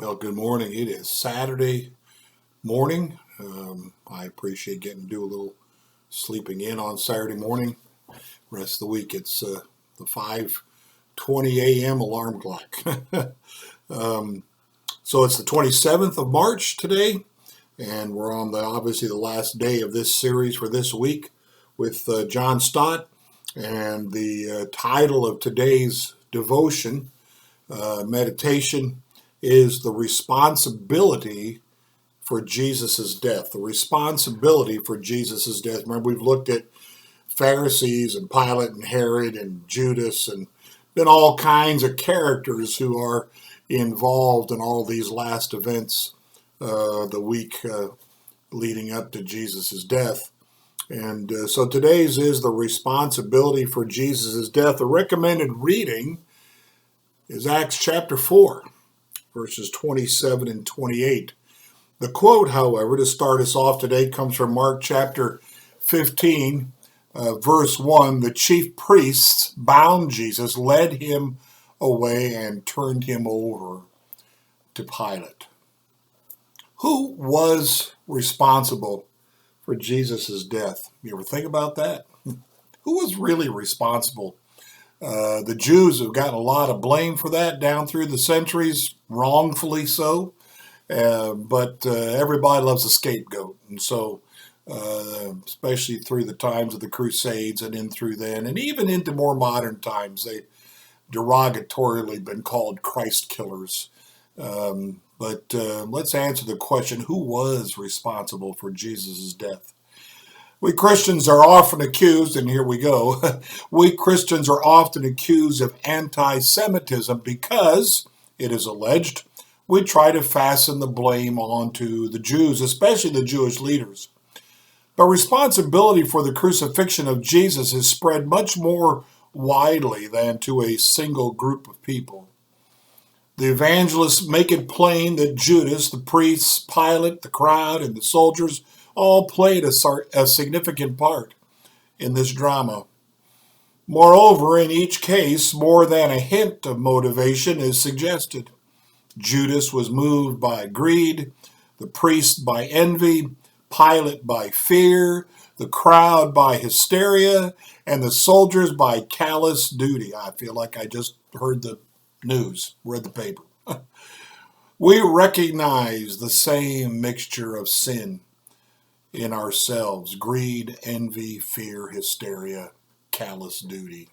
Well, good morning. It is Saturday morning. I appreciate getting to do a little sleeping in on Saturday morning. Rest of the week, it's the 5:20 a.m. alarm clock. um, so it's the 27th of March today, and we're on obviously the last day of this series for this week with John Stott. And the title of today's devotion, meditation, is the responsibility for Jesus's death. The responsibility for Jesus's death. Remember, we've looked at Pharisees and Pilate and Herod and Judas and been all kinds of characters who are involved in all these last events the week leading up to Jesus's death. And so today's is the responsibility for Jesus's death. The recommended reading is Acts chapter 4, verses 27 and 28. The quote, however, to start us off today comes from Mark chapter 15, verse 1. The chief priests bound Jesus, led him away, and turned him over to Pilate. Who was responsible for Jesus' death? You ever think about that? Who was really responsible? The Jews have gotten a lot of blame for that down through the centuries, wrongfully so. But everybody loves a scapegoat. And so, especially through the times of the Crusades and in through then, and even into more modern times, they derogatorily been called Christ killers. But let's answer the question, who was responsible for Jesus' death? We Christians are often accused, and here we go, we Christians are often accused of anti-Semitism because, it is alleged, we try to fasten the blame onto the Jews, especially the Jewish leaders. But responsibility for the crucifixion of Jesus is spread much more widely than to a single group of people. The evangelists make it plain that Judas, the priests, Pilate, the crowd, and the soldiers all played a significant part in this drama. Moreover, in each case, more than a hint of motivation is suggested. Judas was moved by greed, the priest by envy, Pilate by fear, the crowd by hysteria, and the soldiers by callous duty. I feel like I just heard the news, read the paper. We recognize the same mixture of sin in ourselves: greed, envy, fear, hysteria, callous duty.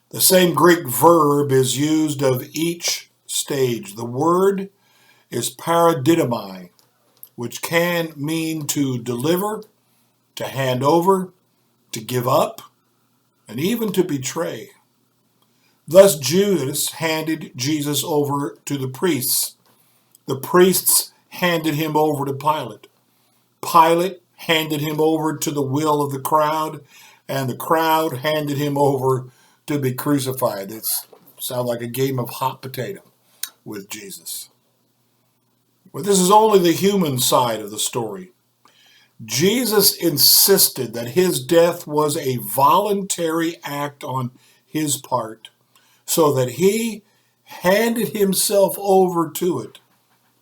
The same Greek verb is used of each stage. The word is paradidomai, which can mean to deliver, to hand over, to give up, and even to betray. Thus Judas handed Jesus over to the priests. The priests handed him over to Pilate. Pilate handed him over to the will of the crowd, and the crowd handed him over to be crucified. It sounds like a game of hot potato with Jesus. But this is only the human side of the story. Jesus insisted that his death was a voluntary act on his part, so that he handed himself over to it.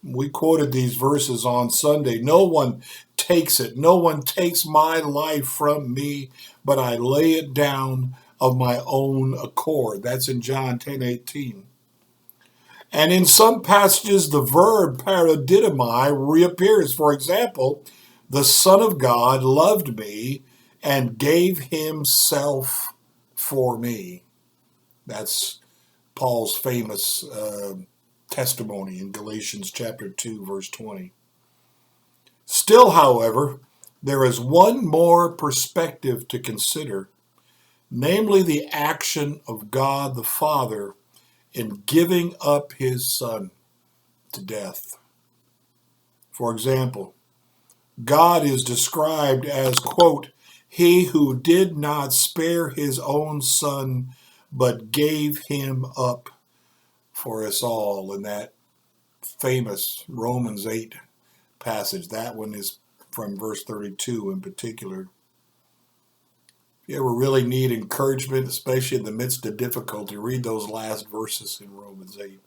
We quoted these verses on Sunday. No one takes it. No one takes my life from me, but I lay it down of my own accord. That's in John 10:18. And in some passages, the verb paradidomai reappears. For example, the Son of God loved me and gave himself for me. That's Paul's famous testimony in Galatians chapter 2, verse 20. Still, however, there is one more perspective to consider, namely the action of God the Father in giving up his Son to death. For example, God is described as, quote, he who did not spare his own Son, but gave him up for us all, in that famous Romans 8 passage. That one is from verse 32 in particular. If you ever really need encouragement, especially in the midst of difficulty, read those last verses in Romans 8.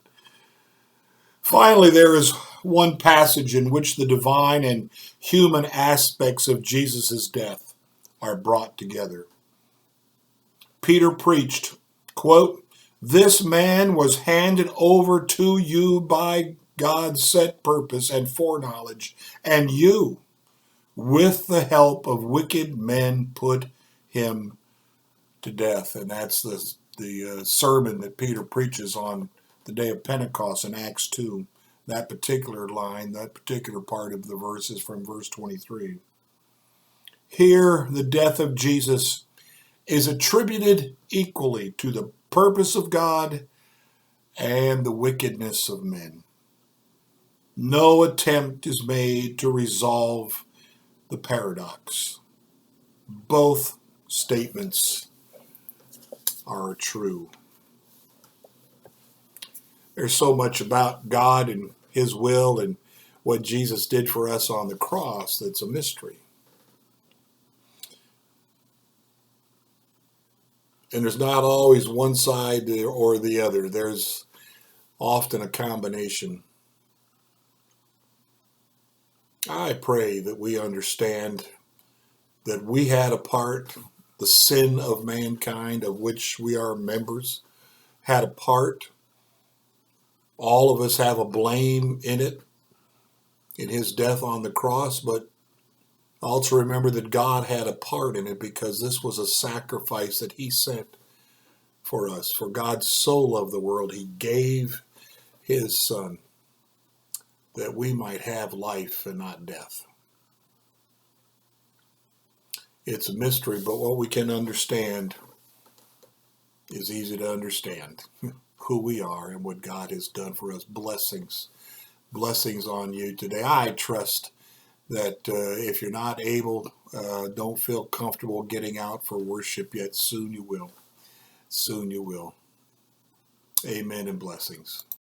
Finally, there is one passage in which the divine and human aspects of Jesus' death are brought together. Peter preached, quote, "This man was handed over to you by God's set purpose and foreknowledge, and you, with the help of wicked men, put him to death." And that's the sermon that Peter preaches on the day of Pentecost in Acts 2. That particular line, that particular part of the verse is from verse 23. Here, the death of Jesus is attributed equally to the purpose of God and the wickedness of men. No attempt is made to resolve the paradox. Both statements are true. There's so much about God and His will and what Jesus did for us on the cross that's a mystery. And there's not always one side or the other. There's often a combination. I pray that we understand that we had a part, the sin of mankind of which we are members, had a part. All of us have a blame in it, in His death on the cross, but also remember that God had a part in it because this was a sacrifice that He sent for us. For God so loved the world, He gave His Son that we might have life and not death. It's a mystery, but what we can understand is easy to understand. Who we are and what God has done for us. Blessings. Blessings on you today. I trust that if you're not able, don't feel comfortable getting out for worship yet, soon you will. Soon you will. Amen and blessings.